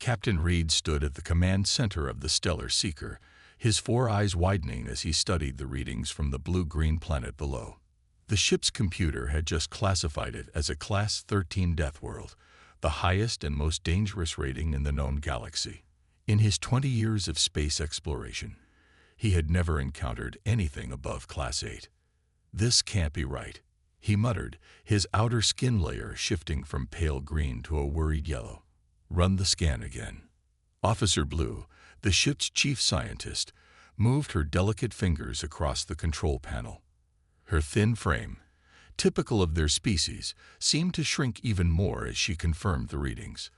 Captain Reed stood at the command center of the Stellar Seeker, his four eyes widening as he studied the readings from the blue-green planet below. The ship's computer had just classified it as a Class 13 Deathworld, the highest and most dangerous rating in the known galaxy. In his 20 years of space exploration, he had never encountered anything above Class 8. "This can't be right," he muttered, his outer skin layer shifting from pale green to a worried yellow. "Run the scan again." Officer Blue, the ship's chief scientist, moved her delicate fingers across the control panel. Her thin frame, typical of their species, seemed to shrink even more as she confirmed the readings.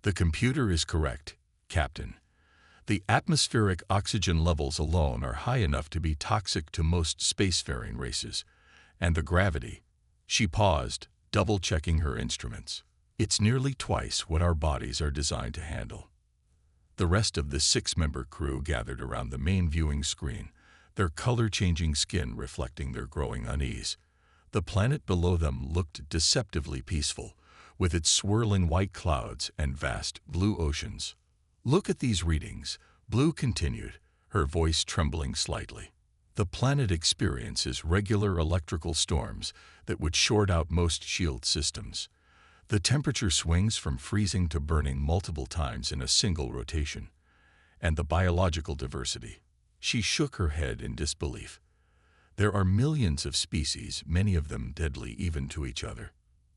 "The computer is correct, Captain. The atmospheric oxygen levels alone are high enough to be toxic to most spacefaring races. And the gravity." She paused, double-checking her instruments. "It's nearly twice what our bodies are designed to handle." The rest of the six-member crew gathered around the main viewing screen, their color-changing skin reflecting their growing unease. The planet below them looked deceptively peaceful, with its swirling white clouds and vast blue oceans. "Look at these readings," Blue continued, her voice trembling slightly. "The planet experiences regular electrical storms that would short out most shield systems. The temperature swings from freezing to burning multiple times in a single rotation. And the biological diversity." She shook her head in disbelief. "There are millions of species, many of them deadly even to each other."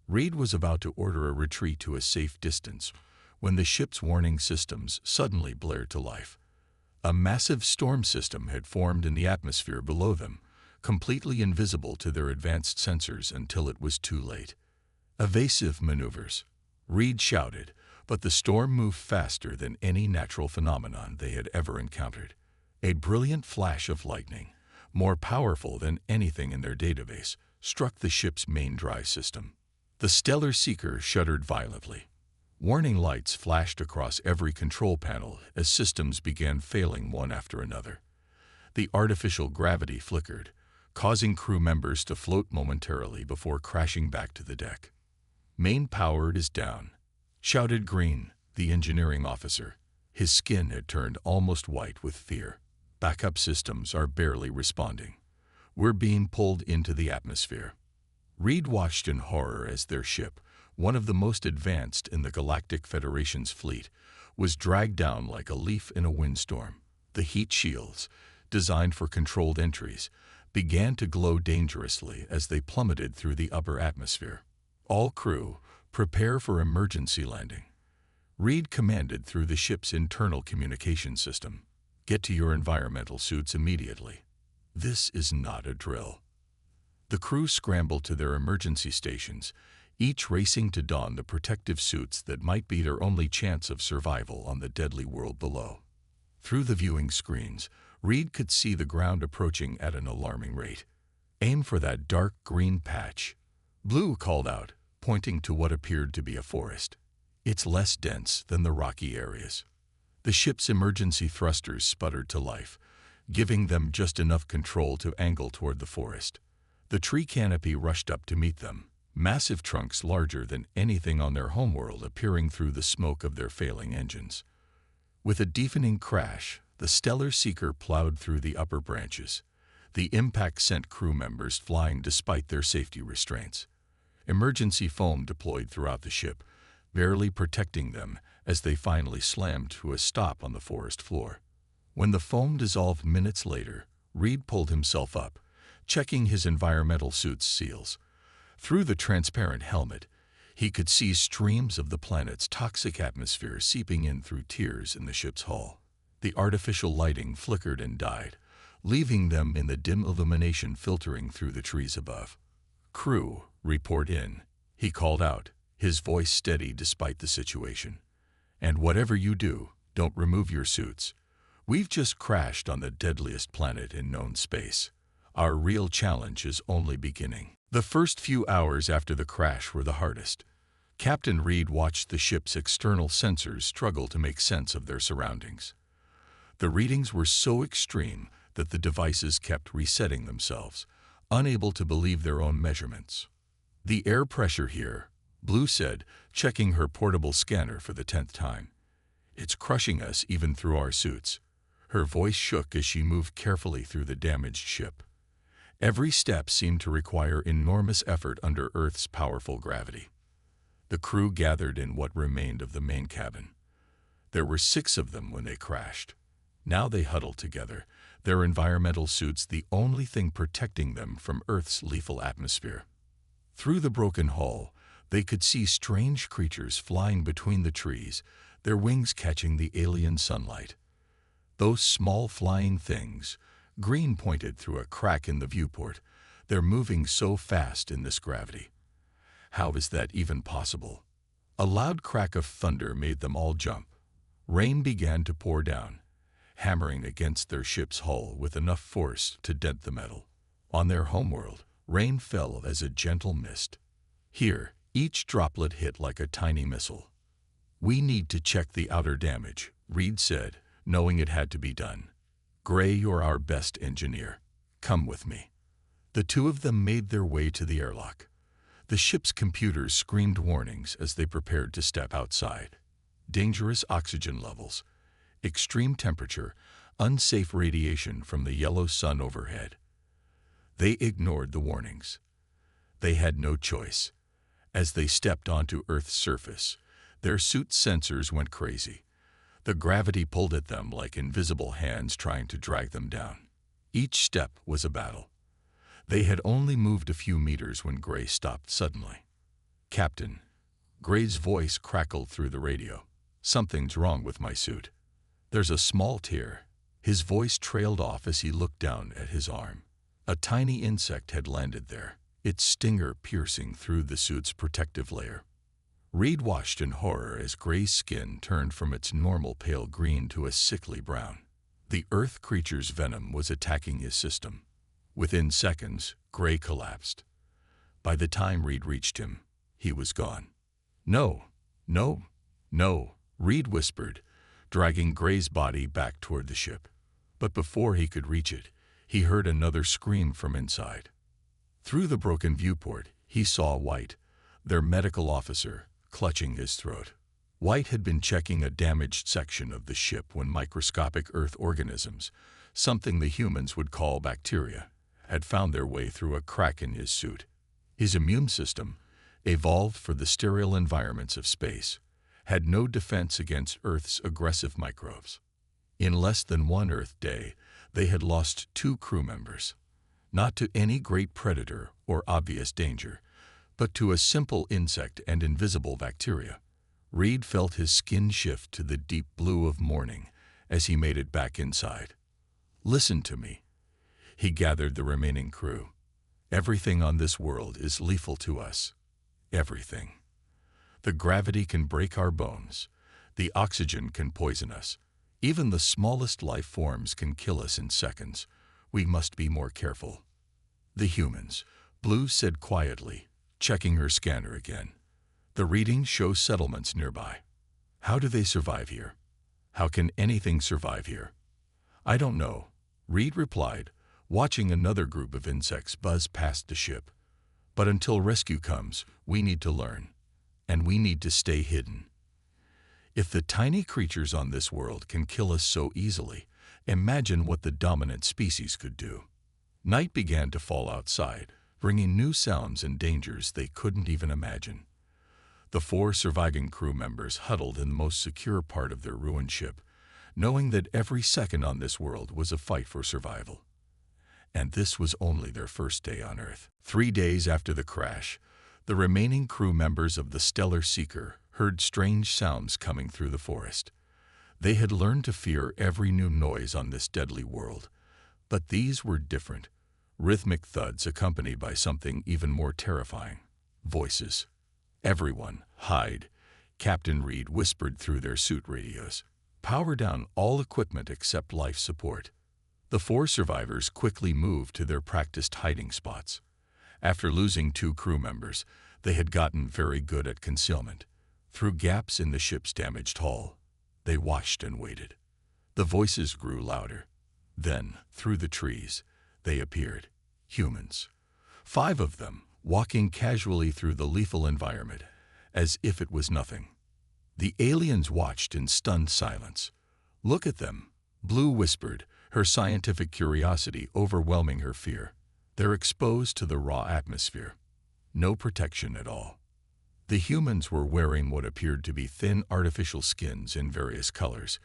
Reed was about to order a retreat to a safe distance when the ship's warning systems suddenly blared to life. A massive storm system had formed in the atmosphere below them, completely invisible to their advanced sensors until it was too late. "Evasive maneuvers," Reed shouted, but the storm moved faster than any natural phenomenon they had ever encountered. A brilliant flash of lightning, more powerful than anything in their database, struck the ship's main drive system. The Stellar Seeker shuddered violently. Warning lights flashed across every control panel as systems began failing one after another. The artificial gravity flickered, causing crew members to float momentarily before crashing back to the deck. "Main power is down," shouted Green, the engineering officer. His skin had turned almost white with fear. "Backup systems are barely responding. We're being pulled into the atmosphere." Reed watched in horror as their ship, one of the most advanced in the Galactic Federation's fleet, was dragged down like a leaf in a windstorm. The heat shields, designed for controlled entries, began to glow dangerously as they plummeted through the upper atmosphere. "All crew, prepare for emergency landing," Reed commanded through the ship's internal communication system. "Get to your environmental suits immediately. This is not a drill." The crew scrambled to their emergency stations, each racing to don the protective suits that might be their only chance of survival on the deadly world below. Through the viewing screens, Reed could see the ground approaching at an alarming rate. "Aim for that dark green patch," Blue called out, pointing to what appeared to be a forest. "It's less dense than the rocky areas." The ship's emergency thrusters sputtered to life, giving them just enough control to angle toward the forest. The tree canopy rushed up to meet them, massive trunks larger than anything on their homeworld appearing through the smoke of their failing engines. With a deafening crash, the Stellar Seeker plowed through the upper branches. The impact sent crew members flying despite their safety restraints. Emergency foam deployed throughout the ship, barely protecting them as they finally slammed to a stop on the forest floor. When the foam dissolved minutes later, Reed pulled himself up, checking his environmental suit's seals. Through the transparent helmet, he could see streams of the planet's toxic atmosphere seeping in through tears in the ship's hull. The artificial lighting flickered and died, leaving them in the dim illumination filtering through the trees above. "Crew, report in," he called out, his voice steady despite the situation. "And whatever you do, don't remove your suits. We've just crashed on the deadliest planet in known space. Our real challenge is only beginning." The first few hours after the crash were the hardest. Captain Reed watched the ship's external sensors struggle to make sense of their surroundings. The readings were so extreme that the devices kept resetting themselves, unable to believe their own measurements. "The air pressure here," Blue said, checking her portable scanner for the 10th time. It's crushing us even through our suits." Her voice shook as she moved carefully through the damaged ship. Every step seemed to require enormous effort under Earth's powerful gravity. The crew gathered in what remained of the main cabin. There were 6 of them when they crashed. Now they huddled together, their environmental suits the only thing protecting them from Earth's lethal atmosphere. Through the broken hull, they could see strange creatures flying between the trees, their wings catching the alien sunlight. Those small flying things, green pointed through a crack in the viewport, they're moving so fast in this gravity. How is that even possible? A loud crack of thunder made them all jump. Rain began to pour down, hammering against their ship's hull with enough force to dent the metal. On their homeworld, rain fell as a gentle mist. Here, each droplet hit like a tiny missile. "We need to check the outer damage," Reed said, knowing it had to be done. "Gray, you're our best engineer. Come with me." The 2 of them made their way to the airlock. The ship's computers screamed warnings as they prepared to step outside. Dangerous oxygen levels, extreme temperature, unsafe radiation from the yellow sun overhead. They ignored the warnings. They had no choice. As they stepped onto Earth's surface, their suit sensors went crazy. The gravity pulled at them like invisible hands trying to drag them down. Each step was a battle. They had only moved a few meters when Gray stopped suddenly. "Captain," Gray's voice crackled through the radio. "Something's wrong with my suit." "There's a small tear." His voice trailed off as he looked down at his arm. A tiny insect had landed there, its stinger piercing through the suit's protective layer. Reed watched in horror as Gray's skin turned from its normal pale green to a sickly brown. The Earth creature's venom was attacking his system. Within seconds, Gray collapsed. By the time Reed reached him, he was gone. "No, no, no," Reed whispered, dragging Gray's body back toward the ship. But before he could reach it, he heard another scream from inside. Through the broken viewport, he saw White, their medical officer, clutching his throat. White had been checking a damaged section of the ship when microscopic Earth organisms, something the humans would call bacteria, had found their way through a crack in his suit. His immune system, evolved for the sterile environments of space, had no defense against Earth's aggressive microbes. In less than 1 Earth day, they had lost 2 crew members, not to any great predator or obvious danger, but to a simple insect and invisible bacteria. Reed felt his skin shift to the deep blue of morning as he made it back inside. "Listen to me." He gathered the remaining crew. "Everything on this world is lethal to us. Everything. The gravity can break our bones. The oxygen can poison us. Even the smallest life forms can kill us in seconds. We must be more careful." "The humans," Blue said quietly, checking her scanner again. "The readings show settlements nearby. How do they survive here? How can anything survive here?" "I don't know," Reed replied, watching another group of insects buzz past the ship. "But until rescue comes, we need to learn. And we need to stay hidden. If the tiny creatures on this world can kill us so easily, imagine what the dominant species could do." Night began to fall outside, bringing new sounds and dangers they couldn't even imagine. The 4 surviving crew members huddled in the most secure part of their ruined ship, knowing that every second on this world was a fight for survival. And this was only their first day on Earth. 3 days after the crash, the remaining crew members of the Stellar Seeker heard strange sounds coming through the forest. They had learned to fear every new noise on this deadly world, but these were different. Rhythmic thuds accompanied by something even more terrifying. Voices. "Everyone, hide," Captain Reed whispered through their suit radios. "Power down all equipment except life support." The 4 survivors quickly moved to their practiced hiding spots. After losing 2 crew members, they had gotten very good at concealment. Through gaps in the ship's damaged hull, they watched and waited. The voices grew louder. Then, through the trees, they appeared. Humans. 5 of them, walking casually through the lethal environment, as if it was nothing. The aliens watched in stunned silence. "Look at them," Blue whispered, her scientific curiosity overwhelming her fear. "They're exposed to the raw atmosphere. No protection at all." The humans were wearing what appeared to be thin artificial skins in various colors,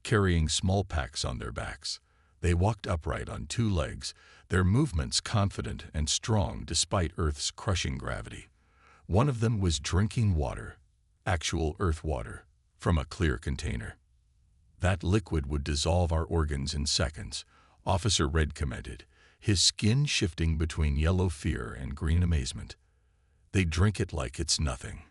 carrying small packs on their backs. They walked upright on two legs, their movements confident and strong despite Earth's crushing gravity. One of them was drinking water, actual Earth water, from a clear container. "That liquid would dissolve our organs in seconds," Officer Red commented, his skin shifting between yellow fear and green amazement. "They drink it like it's nothing."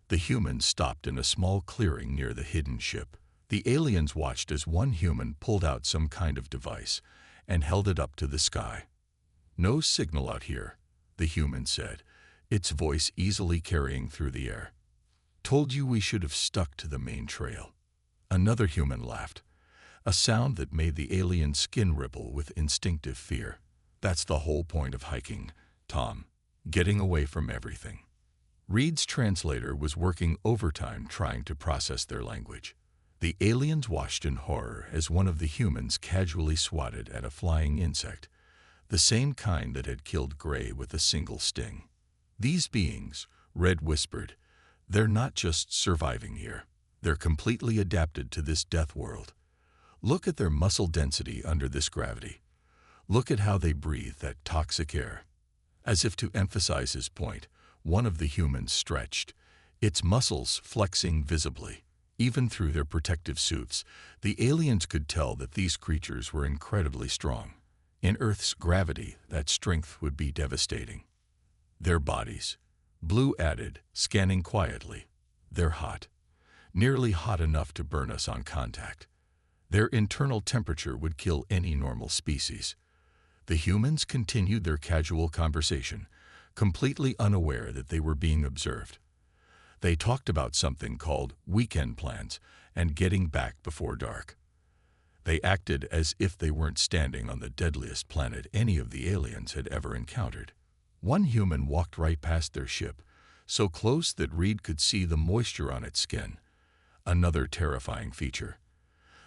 The humans stopped in a small clearing near the hidden ship. The aliens watched as one human pulled out some kind of device and held it up to the sky. "No signal out here," the human said, its voice easily carrying through the air. "Told you we should have stuck to the main trail." Another human laughed, a sound that made the alien's skin ripple with instinctive fear. "That's the whole point of hiking, Tom. Getting away from everything." Reed's translator was working overtime trying to process their language. The aliens watched in horror as one of the humans casually swatted at a flying insect, the same kind that had killed Gray with a single sting. "These beings," Red whispered, "they're not just surviving here. They're completely adapted to this death world. Look at their muscle density under this gravity. Look at how they breathe that toxic air." As if to emphasize his point, one of the humans stretched, its muscles flexing visibly. Even through their protective suits, the aliens could tell that these creatures were incredibly strong. In Earth's gravity, that strength would be devastating. "Their bodies," Blue added, scanning quietly. "They're hot. Nearly hot enough to burn us on contact. Their internal temperature would kill any normal species." The humans continued their casual conversation, completely unaware that they were being observed. They talked about something called weekend plans and getting back before dark. They acted as if they weren't standing on the deadliest planet any of the aliens had ever encountered. One human walked right past their ship, so close that Reed could see the moisture on its skin, another terrifying feature.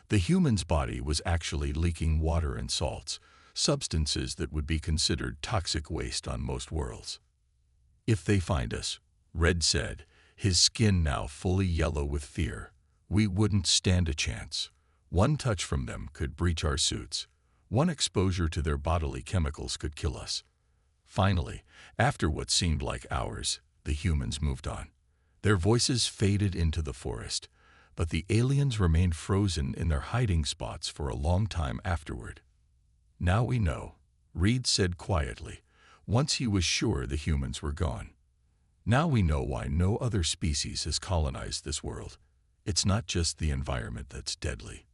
The human's body was actually leaking water and salts, substances that would be considered toxic waste on most worlds. "If they find us," Red said, his skin now fully yellow with fear, "we wouldn't stand a chance. One touch from them could breach our suits. One exposure to their bodily chemicals could kill us." Finally, after what seemed like hours, the humans moved on. Their voices faded into the forest, but the aliens remained frozen in their hiding spots for a long time afterward. "Now we know," Reed said quietly, once he was sure the humans were gone. "Now we know why no other species has colonized this world. It's not just the environment that's deadly.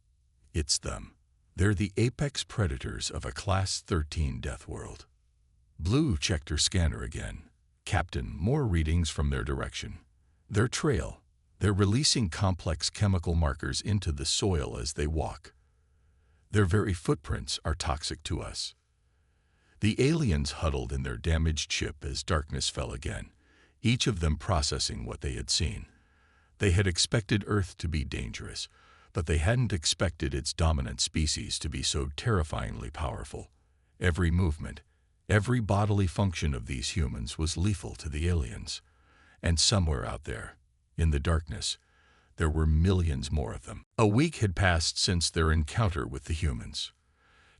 It's them. They're the apex predators of a Class 13 death world." Blue checked her scanner again. "Captain, more readings from their direction. Their trail. They're releasing complex chemical markers into the soil as they walk. Their very footprints are toxic to us." The aliens huddled in their damaged ship as darkness fell again, each of them processing what they had seen. They had expected Earth to be dangerous, but they hadn't expected its dominant species to be so terrifyingly powerful. Every movement, every bodily function of these humans was lethal to the aliens. And somewhere out there, in the darkness, there were millions more of them. A week had passed since their encounter with the humans.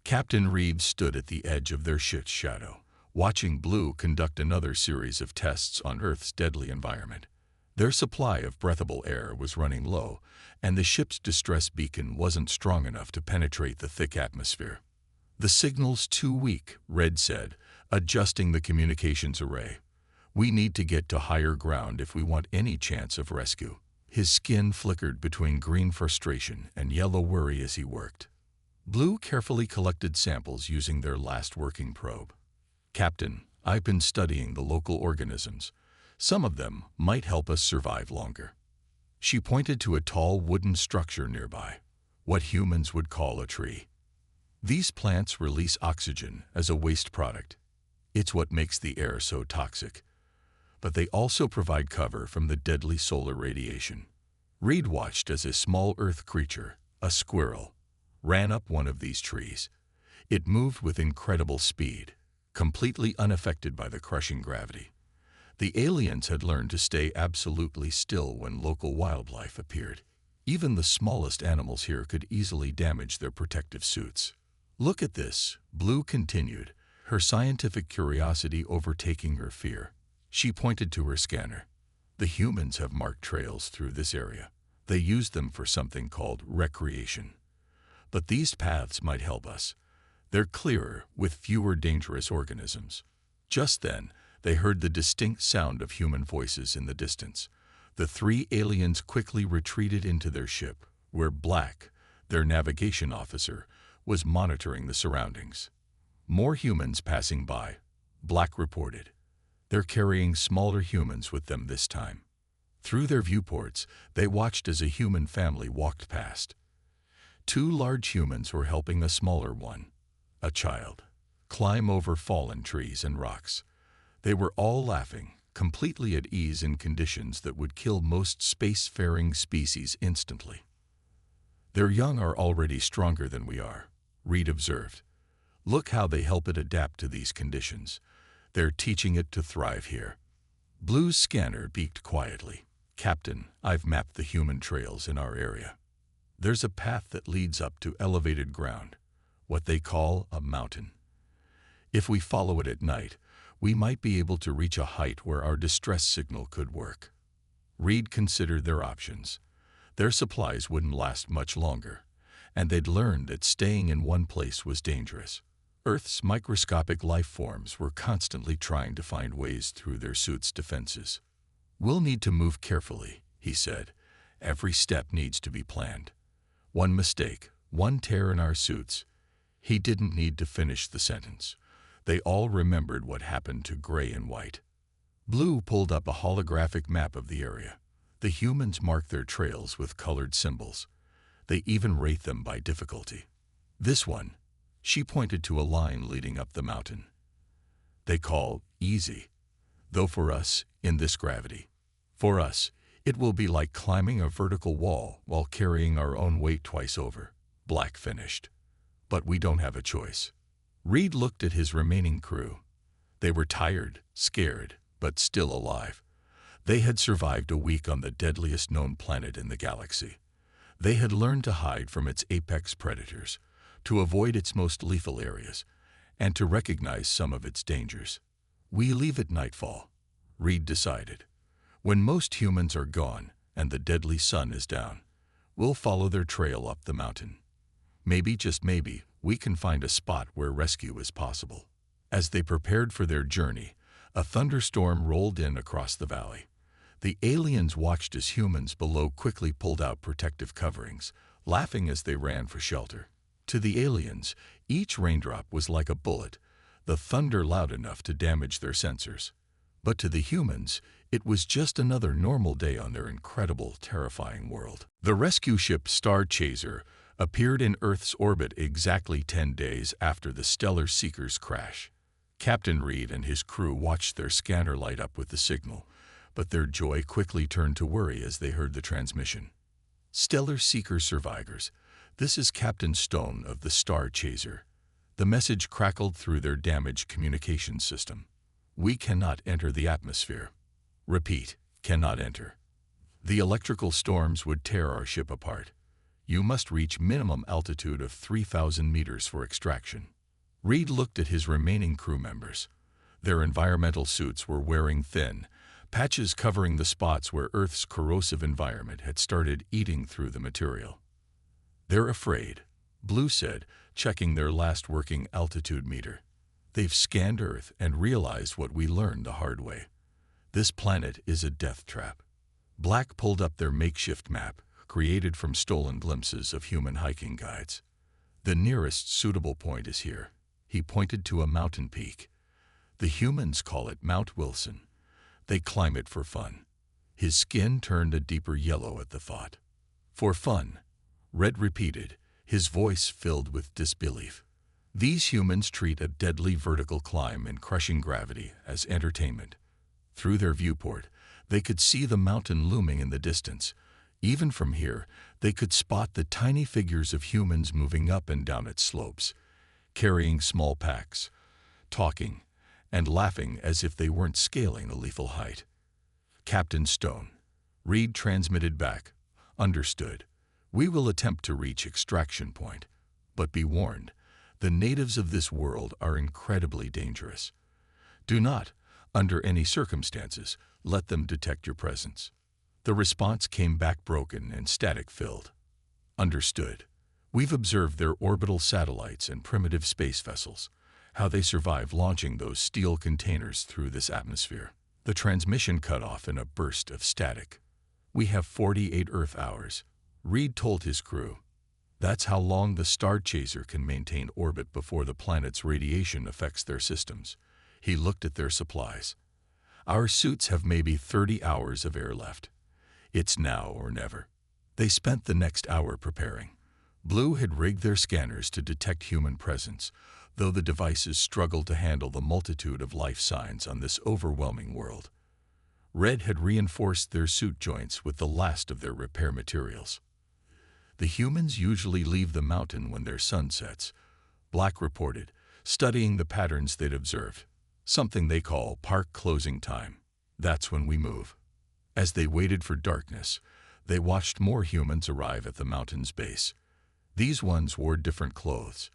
Captain Reeves stood at the edge of their ship's shadow, watching Blue conduct another series of tests on Earth's deadly environment. Their supply of breathable air was running low, and the ship's distress beacon wasn't strong enough to penetrate the thick atmosphere. "The signal's too weak," Red said, adjusting the communications array. "We need to get to higher ground if we want any chance of rescue." His skin flickered between green frustration and yellow worry as he worked. Blue carefully collected samples using their last working probe. "Captain, I've been studying the local organisms. Some of them might help us survive longer." She pointed to a tall wooden structure nearby, what humans would call a tree. "These plants release oxygen as a waste product. It's what makes the air so toxic. But they also provide cover from the deadly solar radiation. Reed watched as a small earth creature, a squirrel, ran up one of these trees. It moved with incredible speed, completely unaffected by the crushing gravity. The aliens had learned to stay absolutely still when local wildlife appeared. Even the smallest animals here could easily damage their protective suits. "Look at this," Blue continued, her scientific curiosity overtaking her fear. She pointed to her scanner. "The humans have marked trails through this area. They use them for something called recreation. But these paths might help us. They're clearer, with fewer dangerous organisms." Just then, they heard the distinct sound of human voices in the distance. The three aliens quickly retreated into their ship, where Black, their navigation officer, was monitoring the surroundings. "More humans passing by," Black reported. "They're carrying smaller humans with them this time." Through their viewports, they watched as a human family walked past. Two large humans were helping a smaller one, a child, climb over fallen trees and rocks. They were all laughing, completely at ease in conditions that would kill most spacefaring species instantly. "Their young are already stronger than we are," Reed observed. "Look how they help it adapt to these conditions. They're teaching it to thrive here." Blue's scanner beeped quietly. "Captain, I've mapped the human trails in our area. There's a path that leads up to elevated ground, what they call a mountain. If we follow it at night, we might be able to reach a height where our distress signal could work." Reed considered their options. Their supplies wouldn't last much longer, and they'd learned that staying in one place was dangerous. Earth's microscopic life forms were constantly trying to find ways through their suits' defenses. "We'll need to move carefully," he said. "Every step needs to be planned. One mistake, one tear in our suits." He didn't need to finish the sentence. They all remembered what happened to Gray and White. Blue pulled up a holographic map of the area. The humans marked their trails with colored symbols. They even rate them by difficulty. "This one," she pointed to a line leading up the mountain, "they call easy. Though for us, in this gravity, for us, it will be like climbing a vertical wall while carrying our own weight twice over," Black finished. "But we don't have a choice." Reed looked at his remaining crew. They were tired, scared, but still alive. They had survived a week on the deadliest known planet in the galaxy. They had learned to hide from its apex predators, to avoid its most lethal areas, and to recognize some of its dangers. "We leave at nightfall," Reed decided. "When most humans are gone and the deadly sun is down, we'll follow their trail up the mountain. Maybe, just maybe, we can find a spot where rescue is possible." As they prepared for their journey, a thunderstorm rolled in across the valley. The aliens watched as humans below quickly pulled out protective coverings, laughing as they ran for shelter. To the aliens, each raindrop was like a bullet, the thunder loud enough to damage their sensors. But to the humans, it was just another normal day on their incredible, terrifying world. The rescue ship Star Chaser appeared in Earth's orbit exactly 10 days after the Stellar Seeker's crash. Captain Reed and his crew watched their scanner light up with the signal, but their joy quickly turned to worry as they heard the transmission. "Stellar Seeker survivors, this is Captain Stone of the Star Chaser." The message crackled through their damaged communications system. "We cannot enter the atmosphere. Repeat, cannot enter. The electrical storms would tear our ship apart. You must reach minimum altitude of 3,000 meters for extraction." Reed looked at his remaining crew members. Their environmental suits were wearing thin, patches covering the spots where Earth's corrosive environment had started eating through the material. "They're afraid," Blue said, checking their last working altitude meter. "They've scanned Earth and realized what we learned the hard way. This planet is a death trap." Black pulled up their makeshift map, created from stolen glimpses of human hiking guides. "The nearest suitable point is here." He pointed to a mountain peak. "The humans call it Mount Wilson. They climb it for fun." His skin turned a deeper yellow at the thought. "For fun," Red repeated, his voice filled with disbelief. "These humans treat a deadly vertical climb in crushing gravity as entertainment." Through their viewport, they could see the mountain looming in the distance, Even from here, they could spot the tiny figures of humans moving up and down its slopes, carrying small packs, talking, and laughing as if they weren't scaling a lethal height. "Captain Stone," Reed transmitted back, "understood. We will attempt to reach extraction point, but be warned, the natives of this world are incredibly dangerous. Do not, under any circumstances, let them detect your presence." The response came back broken and static-filled. "Understood. We've observed their orbital satellites and primitive space vessels, how they survive launching those steel containers through this atmosphere." The transmission cut off in a burst of static. "We have 48 Earth hours," Reed told his crew. "That's how long the Star Chaser can maintain orbit before the planet's radiation affects their systems." He looked at their supplies. "Our suits have maybe 30 hours of air left. It's now or never." They spent the next hour preparing. Blue had rigged their scanners to detect human presence, though the devices struggled to handle the multitude of life signs on this overwhelming world. Red had reinforced their suit joints with the last of their repair materials. "The humans usually leave the mountain when their sun sets," Black reported, studying the patterns they'd observed. "Something they call park closing time. That's when we move." As they waited for darkness, they watched more humans arrive at the mountain's base. These ones wore different clothes,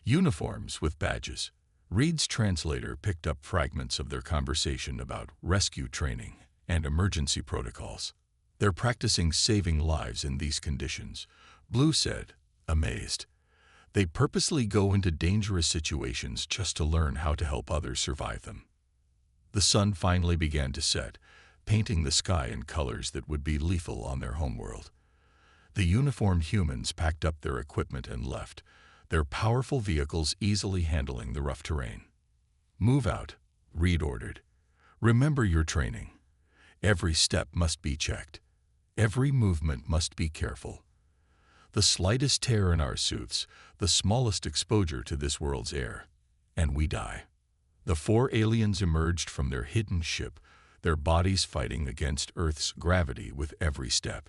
uniforms with badges. Reed's translator picked up fragments of their conversation about rescue training and emergency protocols. "They're practicing saving lives in these conditions," Blue said, amazed. "They purposely go into dangerous situations just to learn how to help others survive them." The sun finally began to set, painting the sky in colors that would be lethal on their homeworld. The uniformed humans packed up their equipment and left, their powerful vehicles easily handling the rough terrain. "Move out," Reed ordered. "Remember your training. Every step must be checked. Every movement must be careful. The slightest tear in our suits, the smallest exposure to this world's air, and we die." The 4 aliens emerged from their hidden ship, their bodies fighting against Earth's gravity with every step.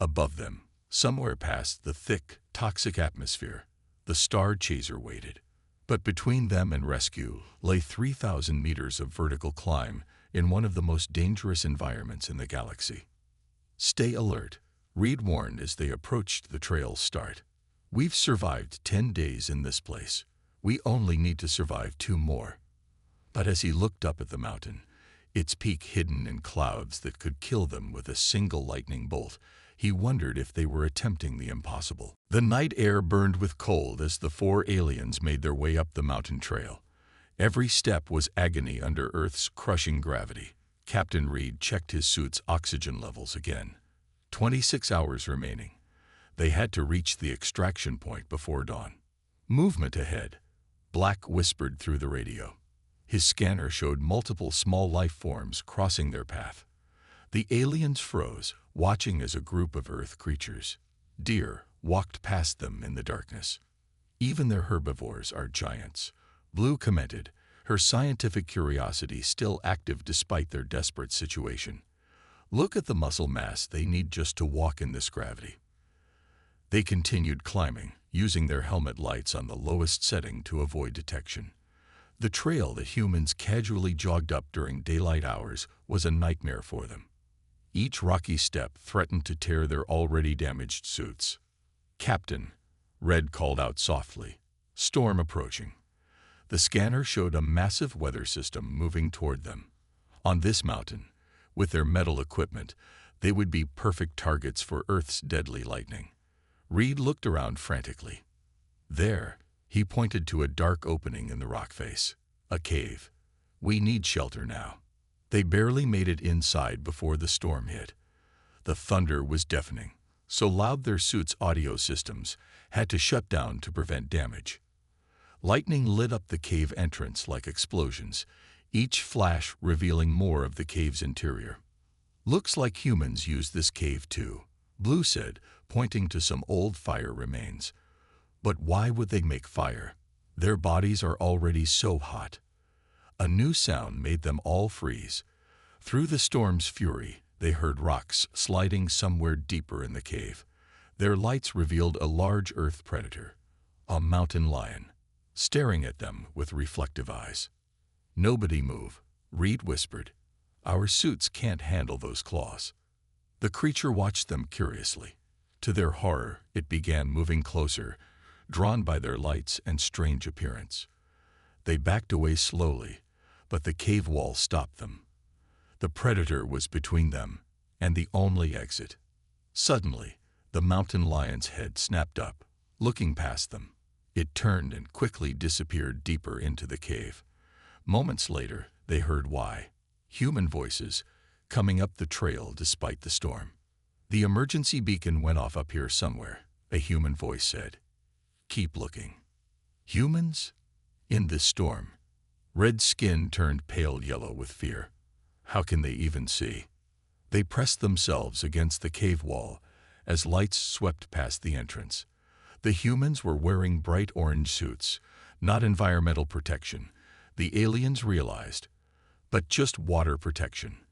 Above them, somewhere past the thick, toxic atmosphere, the Star Chaser waited. But between them and rescue lay 3,000 meters of vertical climb in one of the most dangerous environments in the galaxy. "Stay alert," Reed warned as they approached the trail's start. "We've survived 10 days in this place. We only need to survive 2 more." But as he looked up at the mountain, its peak hidden in clouds that could kill them with a single lightning bolt, he wondered if they were attempting the impossible. The night air burned with cold as the 4 aliens made their way up the mountain trail. Every step was agony under Earth's crushing gravity. Captain Reed checked his suit's oxygen levels again. 26 hours remaining. They had to reach the extraction point before dawn. "Movement ahead," Black whispered through the radio. His scanner showed multiple small life forms crossing their path. The aliens froze, watching as a group of Earth creatures, deer, walked past them in the darkness. "Even their herbivores are giants," Blue commented, her scientific curiosity still active despite their desperate situation. "Look at the muscle mass they need just to walk in this gravity." They continued climbing, using their helmet lights on the lowest setting to avoid detection. The trail that humans casually jogged up during daylight hours was a nightmare for them. Each rocky step threatened to tear their already damaged suits. "Captain," Red called out softly, "storm approaching." The scanner showed a massive weather system moving toward them. On this mountain, with their metal equipment, they would be perfect targets for Earth's deadly lightning. Reed looked around frantically. There, he pointed to a dark opening in the rock face. "A cave. We need shelter now." They barely made it inside before the storm hit. The thunder was deafening, so loud their suits' audio systems had to shut down to prevent damage. Lightning lit up the cave entrance like explosions, each flash revealing more of the cave's interior. "Looks like humans used this cave too," Blue said, pointing to some old fire remains. "But why would they make fire? Their bodies are already so hot." A new sound made them all freeze. Through the storm's fury, they heard rocks sliding somewhere deeper in the cave. Their lights revealed a large earth predator, a mountain lion, staring at them with reflective eyes. "Nobody move," Reed whispered. "Our suits can't handle those claws." The creature watched them curiously. To their horror, it began moving closer, drawn by their lights and strange appearance. They backed away slowly, but the cave wall stopped them. The predator was between them and the only exit. Suddenly, the mountain lion's head snapped up, looking past them. It turned and quickly disappeared deeper into the cave. Moments later, they heard human voices coming up the trail despite the storm. "The emergency beacon went off up here somewhere," a human voice said. "Keep looking." Humans? In this storm? Red's skin turned pale yellow with fear. How can they even see? They pressed themselves against the cave wall as lights swept past the entrance. The humans were wearing bright orange suits, not environmental protection, the aliens realized, but just water protection.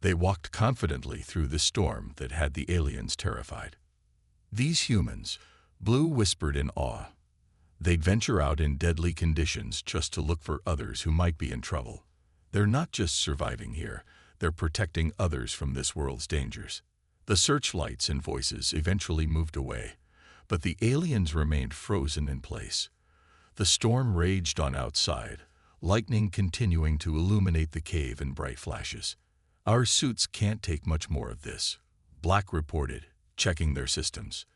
They walked confidently through the storm that had the aliens terrified. "These humans," Blue whispered in awe. "They'd venture out in deadly conditions just to look for others who might be in trouble. They're not just surviving here, they're protecting others from this world's dangers." The searchlights and voices eventually moved away, but the aliens remained frozen in place. The storm raged on outside, lightning continuing to illuminate the cave in bright flashes. "Our suits can't take much more of this," Black reported, checking their systems.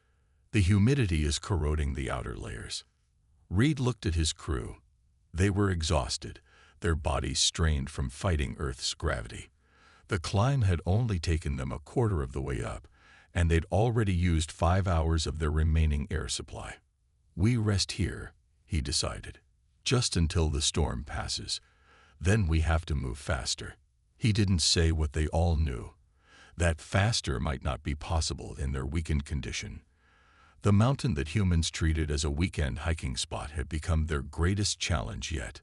"The humidity is corroding the outer layers." Reed looked at his crew. They were exhausted, their bodies strained from fighting Earth's gravity. The climb had only taken them a quarter of the way up, and they'd already used 5 hours of their remaining air supply. "We rest here," he decided, "just until the storm passes. Then we have to move faster." He didn't say what they all knew, that faster might not be possible in their weakened condition. The mountain that humans treated as a weekend hiking spot had become their greatest challenge yet.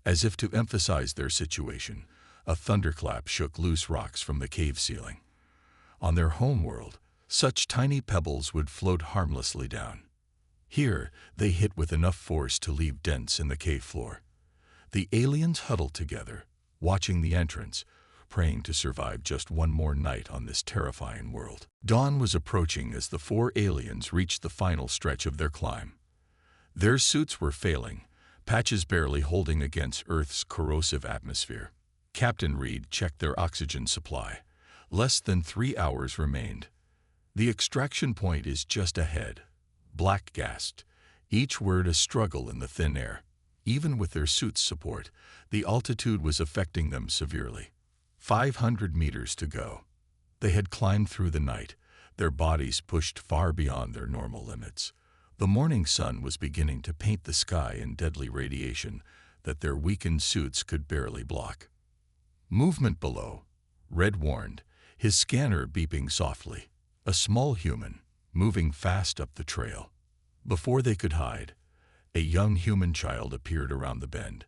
As if to emphasize their situation, a thunderclap shook loose rocks from the cave ceiling. On their homeworld, such tiny pebbles would float harmlessly down. Here, they hit with enough force to leave dents in the cave floor. The aliens huddled together, watching the entrance, praying to survive just one more night on this terrifying world. Dawn was approaching as the 4 aliens reached the final stretch of their climb. Their suits were failing, patches barely holding against Earth's corrosive atmosphere. Captain Reed checked their oxygen supply. Less than 3 hours remained. "The extraction point is just ahead," Black gasped, each word a struggle in the thin air. Even with their suits' support, the altitude was affecting them severely. 500 meters to go. They had climbed through the night, their bodies pushed far beyond their normal limits. The morning sun was beginning to paint the sky in deadly radiation that their weakened suits could barely block. "Movement below," Red warned, his scanner beeping softly. A small human, moving fast up the trail. Before they could hide, a young human child appeared around the bend.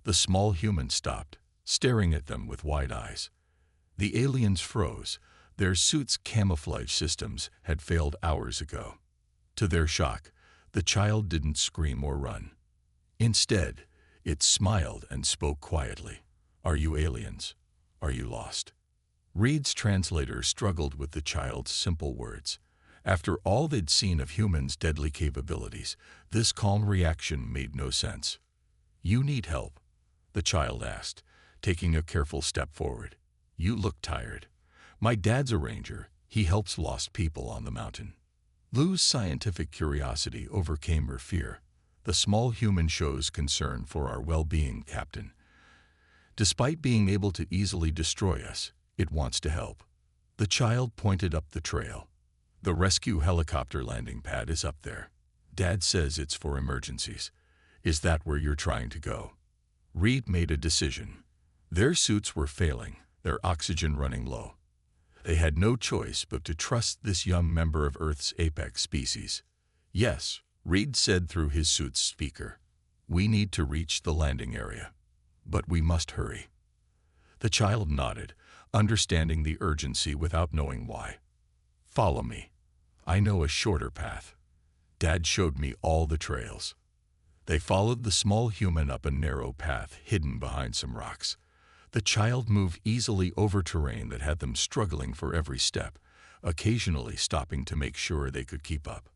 The small human stopped, staring at them with wide eyes. The aliens froze. Their suits' camouflage systems had failed hours ago. To their shock, the child didn't scream or run. Instead, it smiled and spoke quietly. "Are you aliens? Are you lost?" Reed's translator struggled with the child's simple words. After all they'd seen of humans' deadly capabilities, this calm reaction made no sense. "You need help?" the child asked, taking a careful step forward. "You look tired." "My dad's a ranger. He helps lost people on the mountain." Lou's scientific curiosity overcame her fear. "The small human shows concern for our well-being, Captain. Despite being able to easily destroy us, it wants to help." The child pointed up the trail. "The rescue helicopter landing pad is up there. Dad says it's for emergencies. Is that where you're trying to go?" Reed made a decision. Their suits were failing, their oxygen running low. They had no choice but to trust this young member of Earth's apex species. "Yes," Reed said through his suit's speaker. "We need to reach the landing area. But we must hurry." The child nodded, understanding the urgency without knowing why. "Follow me. I know a shorter path." Dad showed me all the trails. They followed the small human up a narrow path hidden behind some rocks. The child moved easily over terrain that had them struggling for every step, occasionally stopping to make sure they could keep up.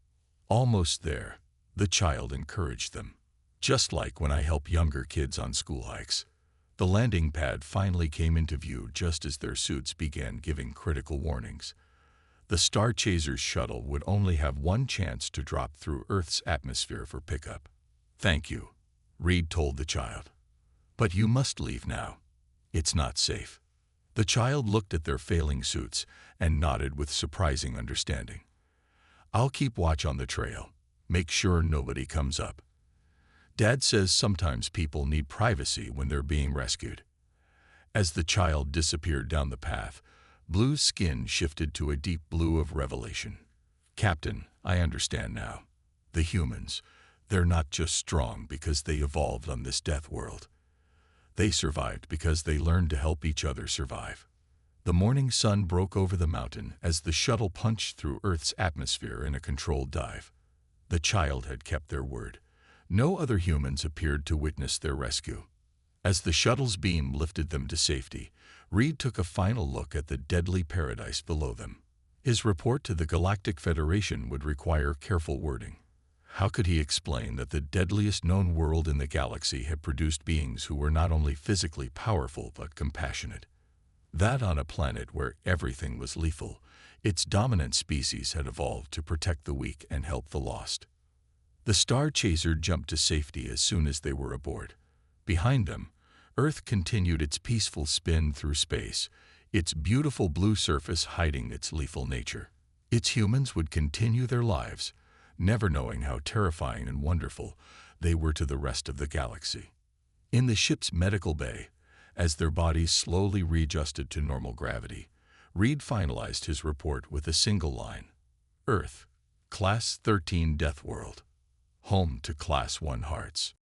Almost there, the child encouraged them. Just like when I help younger kids on school hikes. The landing pad finally came into view just as their suits began giving critical warnings. The Star Chaser's shuttle would only have one chance to drop through Earth's atmosphere for pickup. "Thank you," Reed told the child. "But you must leave now. It's not safe." The child looked at their failing suits and nodded with surprising understanding. "I'll keep watch on the trail. Make sure nobody comes up." Dad says sometimes people need privacy when they're being rescued. As the child disappeared down the path, Blue's skin shifted to a deep blue of revelation. "Captain, I understand now. The humans, they're not just strong because they evolved on this death world. They survived because they learned to help each other survive." The morning sun broke over the mountain as the shuttle punched through Earth's atmosphere in a controlled dive. The child had kept their word. No other humans appeared to witness their rescue. As the shuttle's beam lifted them to safety, Reed took a final look at the deadly paradise below them. His report to the Galactic Federation would require careful wording. How could he explain that the deadliest known world in the galaxy had produced beings who were not only physically powerful but compassionate? That on a planet where everything was lethal, its dominant species had evolved to protect the weak and help the lost. The Star Chaser jumped to safety as soon as they were aboard. Behind them, Earth continued its peaceful spin through space, its beautiful blue surface hiding its lethal nature. Its humans would continue their lives, never knowing how terrifying and wonderful they were to the rest of the galaxy. In the ship's medical bay, as their bodies slowly readjusted to normal gravity, Reed finalized his report with a single line: "Earth, Class 13 Deathworld. Home to Class 1 hearts."